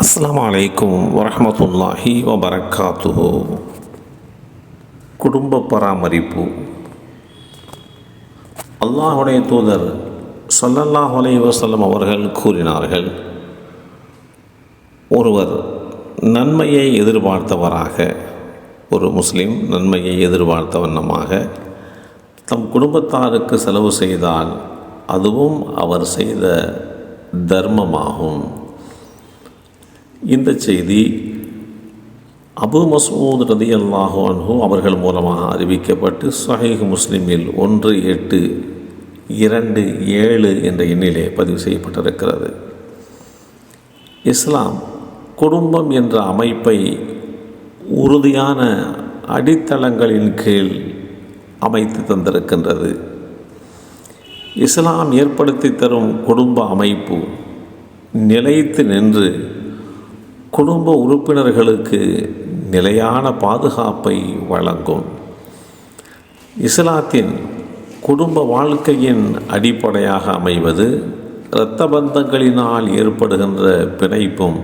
அஸ்ஸலாமு அலைக்கும் வரஹ்மத்துல்லாஹி வபரகாத்துஹு. குடும்ப பராமரிப்பு. அல்லாஹுடைய தூதர் ஸல்லல்லாஹு அலைஹி வஸல்லம் அவர்கள் கூறினார்கள், ஒருவர் நன்மையை எதிர்பார்த்தவராக, ஒரு முஸ்லிம் நன்மையை எதிர்பார்த்த வண்ணமாக தம் குடும்பத்தாருக்கு செலவு செய்தால் அதுவும் அவர் செய்த தர்மமாகும். இந்த செய்தி அபு மஸ்ஊத் ரலியல்லாஹு அன்ஹு அவர்கள் மூலமாக அறிவிக்கப்பட்டு ஸஹீஹ் முஸ்லிமில் 1827 என்ற எண்ணிலே பதிவு செய்யப்பட்டிருக்கிறது. இஸ்லாம் குடும்பம் என்ற அமைப்பை உறுதியான அடித்தளங்களின் கீழ் அமைத்து தந்திருக்கின்றது. இஸ்லாம் ஏற்படுத்தி தரும் குடும்ப அமைப்பு நிலைத்து நின்று குடும்ப உறுப்பினர்களுக்கு நிலையான பாதுகாப்பை வழங்கும். இஸ்லாத்தின் குடும்ப வாழ்க்கையின் அடிப்படையாக அமைவது இரத்த பந்தங்களினால் ஏற்படுகின்ற பிணைப்பும்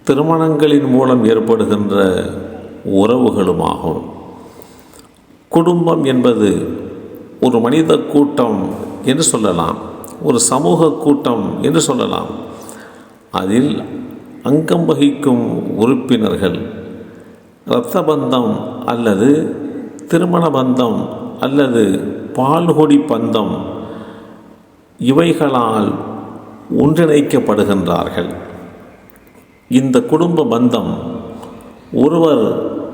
திருமணங்களின் மூலம் ஏற்படுகின்ற உறவுகளுமாகும். குடும்பம் என்பது ஒரு மனித கூட்டம் என்று சொல்லலாம், ஒரு சமூக கூட்டம் என்று சொல்லலாம். அதில் அங்கம் வகிக்கும் உறுப்பினர்கள் இரத்த பந்தம் அல்லது திருமண பந்தம் அல்லது பால்குடி பந்தம் இவைகளால் ஒன்றிணைக்கப்படுகின்றார்கள். இந்த குடும்ப பந்தம் ஒருவர்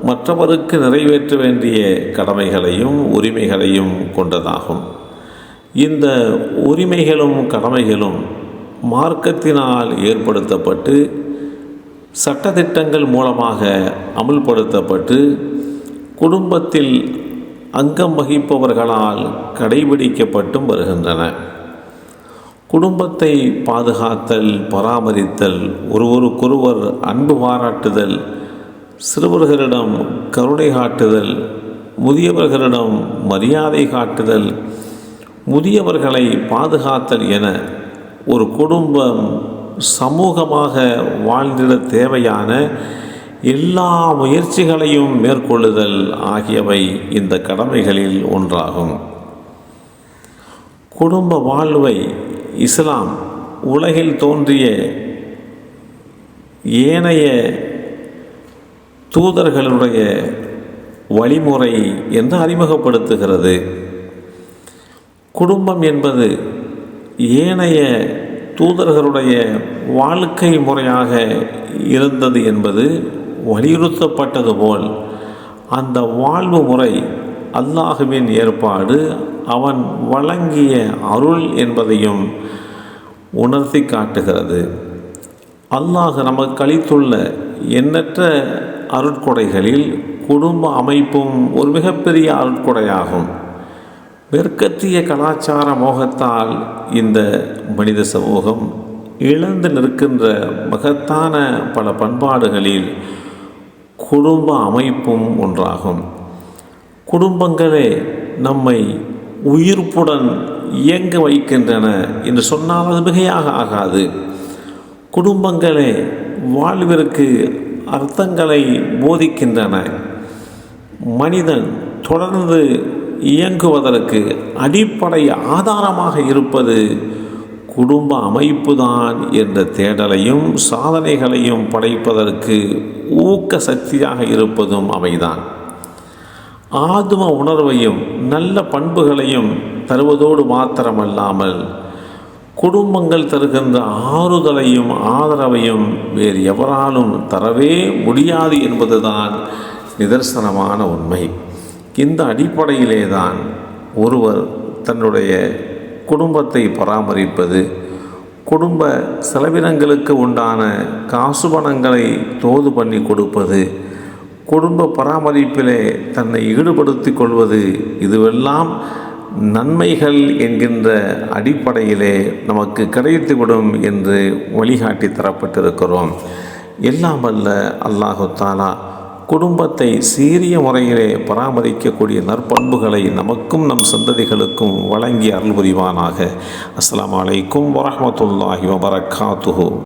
மற்றவருக்கு நிறைவேற்ற வேண்டிய கடமைகளையும் உரிமைகளையும் கொண்டதாகும். இந்த உரிமைகளும் கடமைகளும் மார்க்கத்தினால் ஏற்படுத்தப்பட்டு சட்டதிட்டங்கள் மூலமாக அமுல்படுத்தப்பட்டு குடும்பத்தில் அங்கம் வகிப்பவர்களால் கடைபிடிக்கப்பட்டும் வருகின்றன. குடும்பத்தை பாதுகாத்தல், பராமரித்தல், ஒருவருக்கொருவர் அன்பு பாராட்டுதல், சிறுவர்களிடம் கருணை காட்டுதல், முதியவர்களிடம் மரியாதை காட்டுதல், முதியவர்களை பாதுகாத்தல் என ஒரு குடும்பம் சமூகமாக வாழ்ந்திட தேவையான எல்லா முயற்சிகளையும் மேற்கொள்ளுதல் ஆகியவை இந்த கடமைகளில் ஒன்றாகும். குடும்ப வாழ்வை இஸ்லாம் உலகில் தோன்றிய ஏனைய தூதர்களுடைய வழிமுறை என்று அறிமுகப்படுத்துகிறது. குடும்பம் என்பது ஏனைய தூதர்களுடைய வாழ்க்கை முறையாக இருந்தது என்பது வலியுறுத்தப்பட்டது போல் அந்த வாழ்வு முறை அல்லாஹுவின் ஏற்பாடு, அவன் வழங்கிய அருள் என்பதையும் உணர்த்தி காட்டுகிறது. அல்லாஹ் நமக்கு அளித்துள்ள எண்ணற்ற அருட்கொடைகளில் குடும்ப அமைப்பும் ஒரு மிகப்பெரிய அருட்கொடையாகும். மேற்கத்திய கலாச்சார மோகத்தால் இந்த மனித சமூகம் இழந்து நிற்கின்ற மகத்தான பல பண்பாடுகளில் குடும்ப அமைப்பும் ஒன்றாகும். குடும்பங்களே நம்மை உயிர்ப்புடன் இயங்க வைக்கின்றன என்று சொன்னால் அது மிகையாக ஆகாது. குடும்பங்களே வாழ்விற்கு அர்த்தங்களை போதிக்கின்றன. மனிதன் தொடர்ந்து இயங்குவதற்கு அடிப்படை ஆதாரமாக இருப்பது குடும்ப அமைப்புதான் என்ற தேடலையும் சாதனைகளையும் படைப்பதற்கு ஊக்க சக்தியாக இருப்பதும் அவைதான். ஆத்ம உணர்வையும் நல்ல பண்புகளையும் தருவதோடு மாத்திரமல்லாமல் குடும்பங்கள் தருகின்ற ஆறுதலையும் ஆதரவையும் வேறு எவராலும் தரவே முடியாது என்பதுதான் நிதர்சனமான உண்மை. இந்த அடிப்படையிலே தான் ஒருவர் தன்னுடைய குடும்பத்தை பராமரிப்பது, குடும்ப செலவினங்களுக்கு உண்டான காசு பணங்களை தோது பண்ணி கொடுப்பது, குடும்ப பராமரிப்பிலே தன்னை ஈடுபடுத்தி கொள்வது, இதுவெல்லாம் நன்மைகள் என்கின்ற அடிப்படையிலே நமக்கு கிடைத்துவிடும் என்று வழிகாட்டி தரப்பட்டிருக்கிறோம். எல்லாம் வல்ல அல்லாஹு தஆலா குடும்பத்தை சீரிய முறையிலே பராமரிக்கக்கூடிய நற்பண்புகளை நமக்கும் நம் சந்ததிகளுக்கும் வழங்கி அருள் புரிவானாக. அஸ்ஸலாமு அலைக்கும் வரஹ்மத்துல்லாஹி வபரகாத்துஹு.